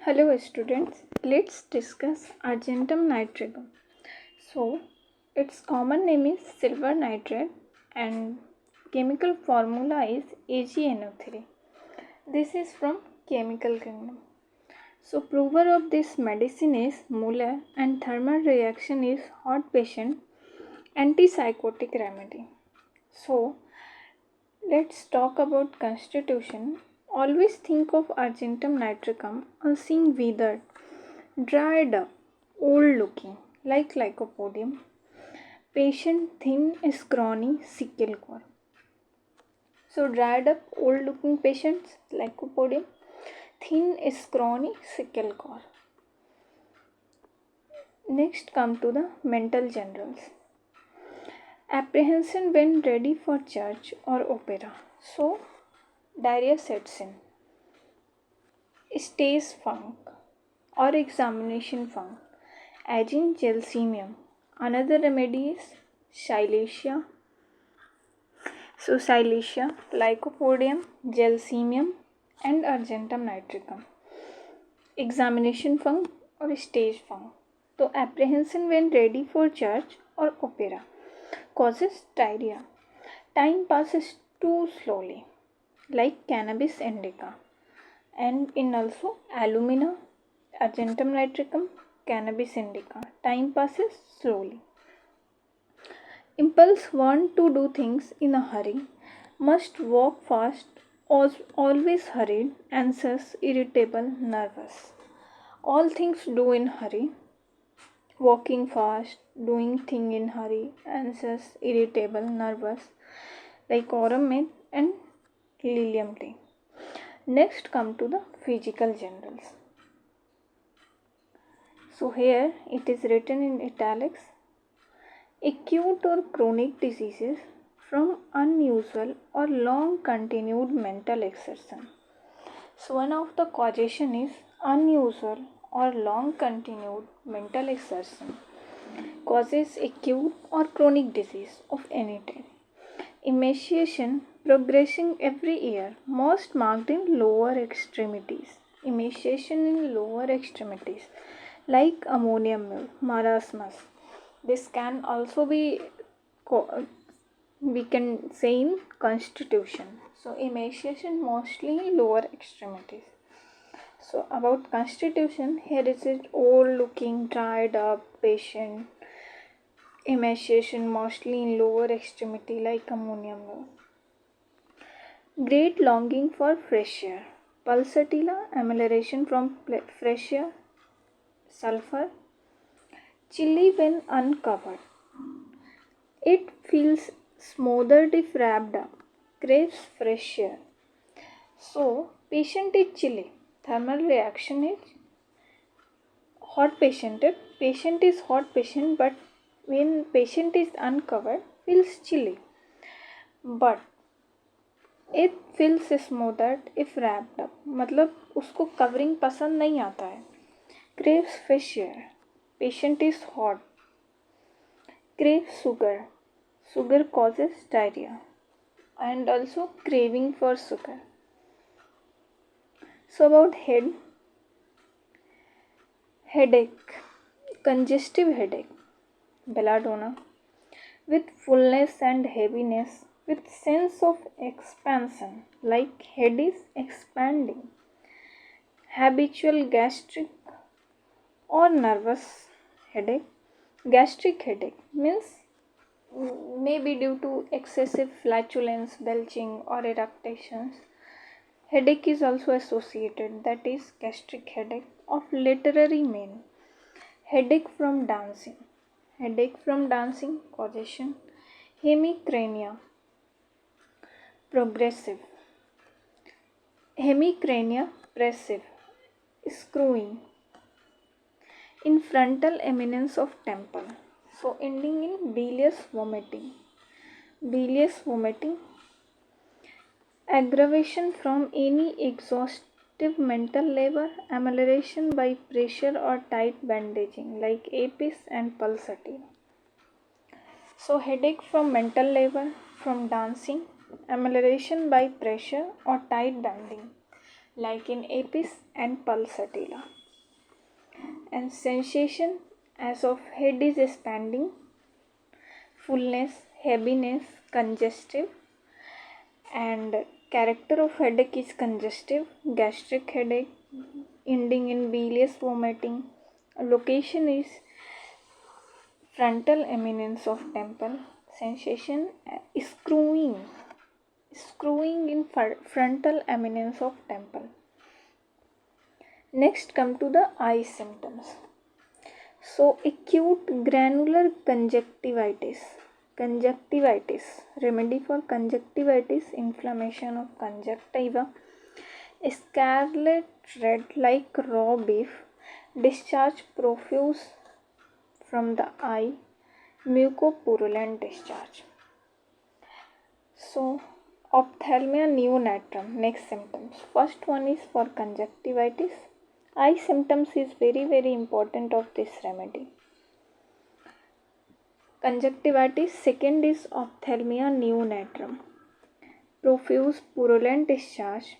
Hello students, let's discuss Argentum nitricum. So, its common name is silver nitrate and chemical formula is AgNO3. This is from chemical kingdom. So, prover of this medicine is Muller and thermal reaction is hot patient antipsychotic remedy. So, let's talk about constitution. Always think of Argentum nitricum on seeing withered, dried up, old looking, like lycopodium. Patient thin, scrawny, sickle core. So dried up, old looking patients, lycopodium, thin, scrawny, sickle core. Next come to the mental generals. Apprehension when ready for church or opera. So diarrhea sets in. Stage funk or examination funk. Aging gelsemium. Another remedy is Silesia. So Silesia, Lycopodium, Gelsemium and Argentum nitricum. Examination funk or stage funk. So apprehension when ready for church or opera. Causes diarrhea. Time passes too slowly like cannabis indica. And in also alumina, Argentum nitricum, cannabis indica. Time passes slowly. Impulse want to do things in a hurry, must walk fast, always hurried, anxious, irritable, nervous. All things do in hurry, walking fast, doing thing in hurry, anxious, irritable, nervous, like aurum mint and lilium tree. Next come to the physical generals. So here it is written in italics. Acute or chronic diseases from unusual or long continued mental exertion. So one of the causation is unusual or long continued mental exertion causes acute or chronic disease of any type. Emaciation progressing every year, most marked in lower extremities. Emaciation in lower extremities like ammonium mole, marasmus. This can also be, we can say in constitution. So emaciation mostly in lower extremities. So about constitution, here is it old looking, dried up patient. Emaciation mostly in lower extremity like ammonium mole. Great longing for fresh air. Pulsatilla, amelioration from fresh air. Sulfur. Chilly when uncovered. It feels smothered if wrapped up. Craves fresh air. So, patient is chilly. Thermal reaction is hot patient. Patient is hot patient, but when patient is uncovered, feels chilly. But it feels smothered if wrapped up. मतलब उसको covering पसंद नहीं आता है. Craves fresh air. Patient is hot. Crave sugar. Sugar causes diarrhea and also craving for sugar. So about headache, congestive headache, belladonna, with fullness and heaviness, with sense of expansion, like head is expanding, habitual gastric or nervous headache. Gastric headache means maybe due to excessive flatulence, belching or eructations. Headache is also associated, that is gastric headache of literary mean. Headache from dancing. Headache from dancing causation. Hemicrania. Progressive. Hemicrania pressive. Screwing. In frontal eminence of temple. So ending in bilious vomiting. Bilious vomiting. Aggravation from any exhaustive mental labor, amelioration by pressure or tight bandaging like apis and pulsatile. So headache from mental labor, from dancing, amelioration by pressure or tight banding like in apis and pulsatilla. And sensation as of head is expanding, fullness, heaviness, congestive, and character of headache is congestive, gastric headache, ending in bilious vomiting. Location is frontal eminence of temple. Sensation screwing in frontal eminence of temple. Next come to the eye symptoms. So acute granular conjunctivitis. Remedy for conjunctivitis, inflammation of conjunctiva. Scarlet red like raw beef. Discharge profuse from the eye. Mucopurulent discharge. So ophthalmia neonatrum. Next symptoms. First one is for conjunctivitis. Eye symptoms is very important of this remedy. Conjunctivitis. Second is ophthalmia neonatrum. Profuse purulent discharge,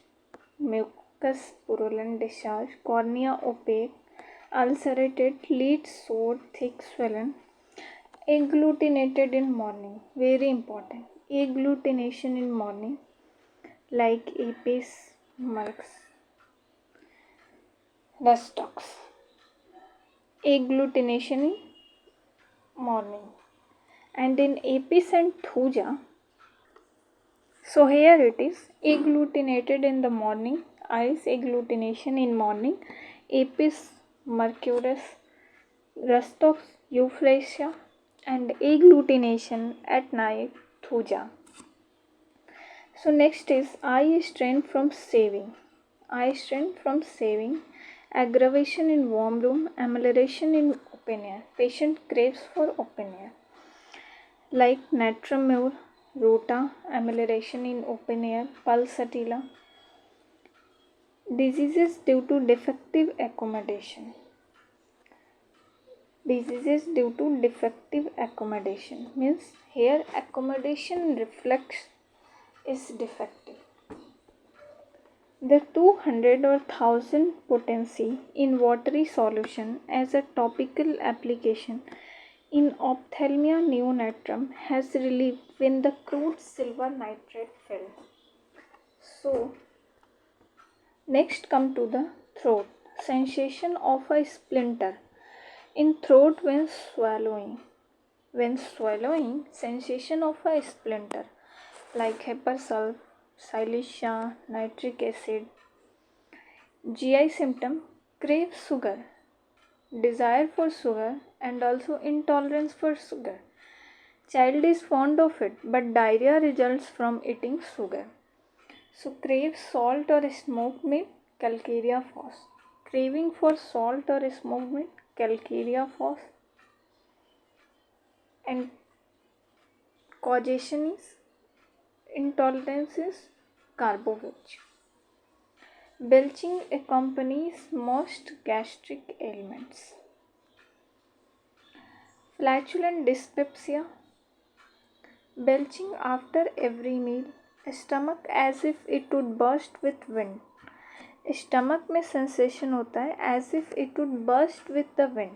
mucus purulent discharge, cornea opaque, ulcerated, lids sore, thick swollen, agglutinated in morning. Very important. Agglutination in morning, like apis mux, rustox. Agglutination in morning. And in apis and thuja, so here it is, agglutinated in the morning, eyes agglutination in morning, apis mercurius, rustox euphrasia, and agglutination at night, thuja. So next is eye strain from saving. Eye strain from saving, aggravation in warm room, amelioration in open air. Patient craves for open air. Like natrum rota, amelioration in open air, pulsatilla. Diseases due to defective accommodation. Diseases due to defective accommodation means here accommodation reflex is defective. The 200 or 1000 potency in watery solution as a topical application in ophthalmia neonatrum has relief when the crude silver nitrate failed. So, next come to the throat. Sensation of a splinter in throat when swallowing. When swallowing, sensation of a splinter like hypersulf, silicia, nitric acid. GI symptom, crave sugar, desire for sugar and also intolerance for sugar. Child is fond of it but diarrhea results from eating sugar. So crave salt or smoked meat, calcarea fos. Craving for salt or smoked meat, calcarea fos. And causation is intolerance is carbovich. Belching accompanies most gastric ailments. Flatulent dyspepsia, belching after every meal, stomach as if it would burst with wind. Stomach में sensation होता है as if it would burst with the wind.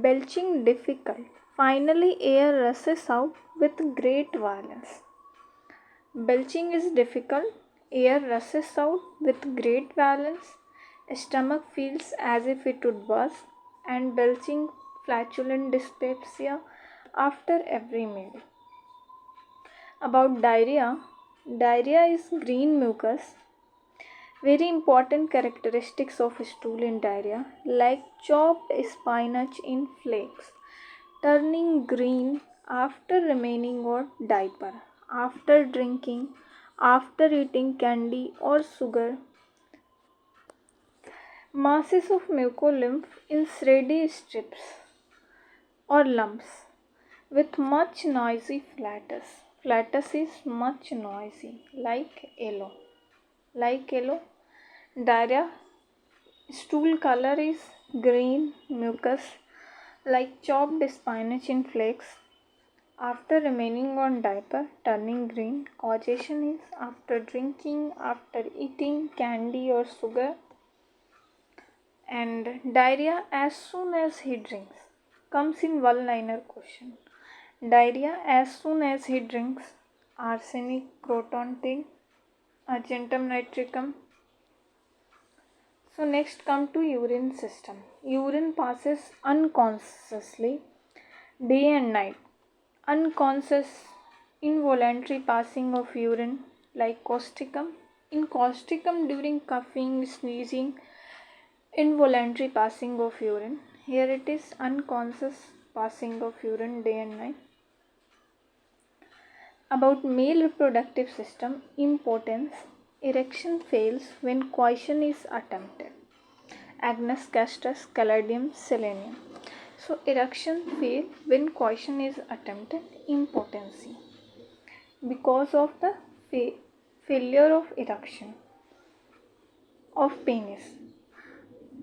Belching difficult, finally air rushes out with great violence. Belching is difficult, air rushes out with great violence, stomach feels as if it would burst, and belching, flatulent dyspepsia after every meal. About diarrhea, diarrhea is green mucus. Very important characteristics of stool in diarrhea, like chopped spinach in flakes, turning green after remaining on diaper, after drinking, after eating candy or sugar. Masses of mucolymph in thready strips or lumps with much noisy flatus. Flatus is much noisy, like yellow. Diarrhea, stool color is green mucus like chopped spinach in flakes. After remaining on diaper, turning green. Causation is after drinking, after eating candy or sugar. And diarrhea as soon as he drinks comes in one-liner question. Diarrhea as soon as he drinks arsenic, croton tea, Argentum nitricum. So next come to urine system. Urine passes unconsciously day and night. Unconscious involuntary passing of urine like causticum. In causticum during coughing, sneezing, involuntary passing of urine. Here it is unconscious passing of urine day and night. About male reproductive system, impotence, erection fails when coition is attempted. Agnus castris, caladium, selenium. So erection fail when coition is attempted, impotency. Because of the failure of erection of penis.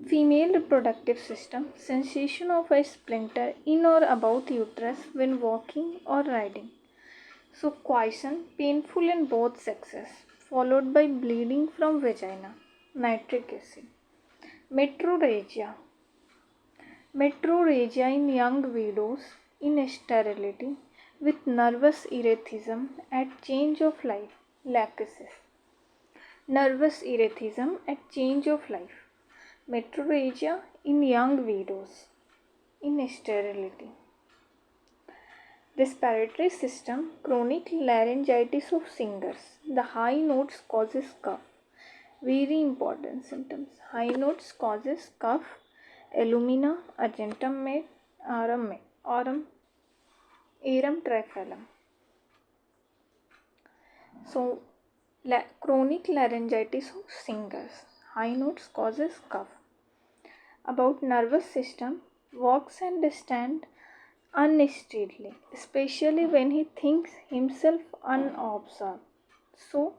Female reproductive system, sensation of a splinter in or about uterus when walking or riding. So coition, painful in both sexes, followed by bleeding from vagina, nitric acid. Metrorrhagia. Metrorrhagia in young widows in sterility with nervous erethism at change of life, lachesis. Nervous erethism at change of life. Metrorrhagia in young widows in sterility. Respiratory system, chronic laryngitis of singers. The high notes causes cough. Very important symptoms. High notes causes cough, alumina, argentum med, aurum triphalum. So, chronic laryngitis of singers. High notes causes cough. About nervous system, walks and stands unsteadily, especially when he thinks himself unobserved. So,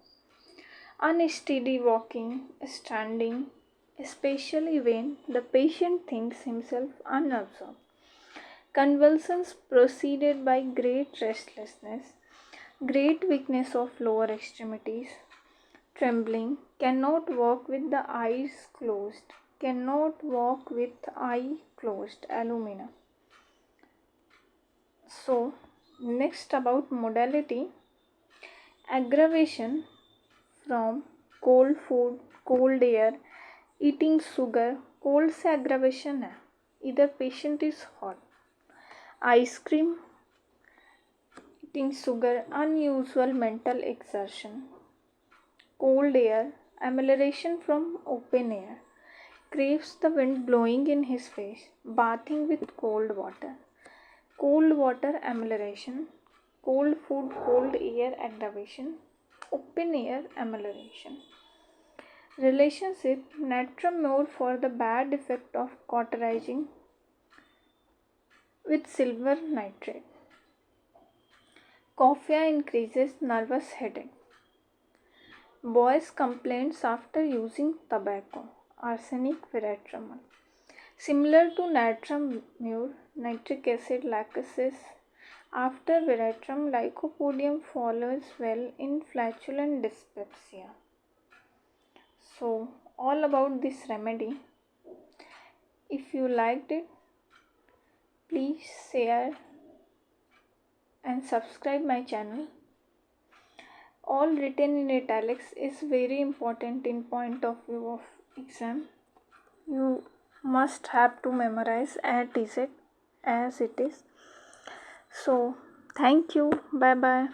unsteady walking, standing, especially when the patient thinks himself unobserved. Convulsions preceded by great restlessness, great weakness of lower extremities, trembling, cannot walk with the eyes closed, cannot walk with eye closed, alumina. So, next about modality, aggravation from cold food, cold air, eating sugar, cold से aggravation है, either patient is hot. Ice cream, eating sugar, unusual mental exertion, cold air, amelioration from open air, craves the wind blowing in his face, bathing with cold water. Cold water amelioration, cold food, cold air aggravation, open air amelioration. Relationship, natrum more for the bad effect of cauterizing with silver nitrate. Coffea increases nervous headache. Boys' complaints after using tobacco, arsenic, veratrum. Similar to natrum mure, nitric acid, lachesis. After veratrum, lycopodium follows well in flatulent dyspepsia. So, all about this remedy. If you liked it, please share and subscribe my channel. All written in italics is very important in point of view of exam. You must have to memorize as it is. So, thank you. Bye bye.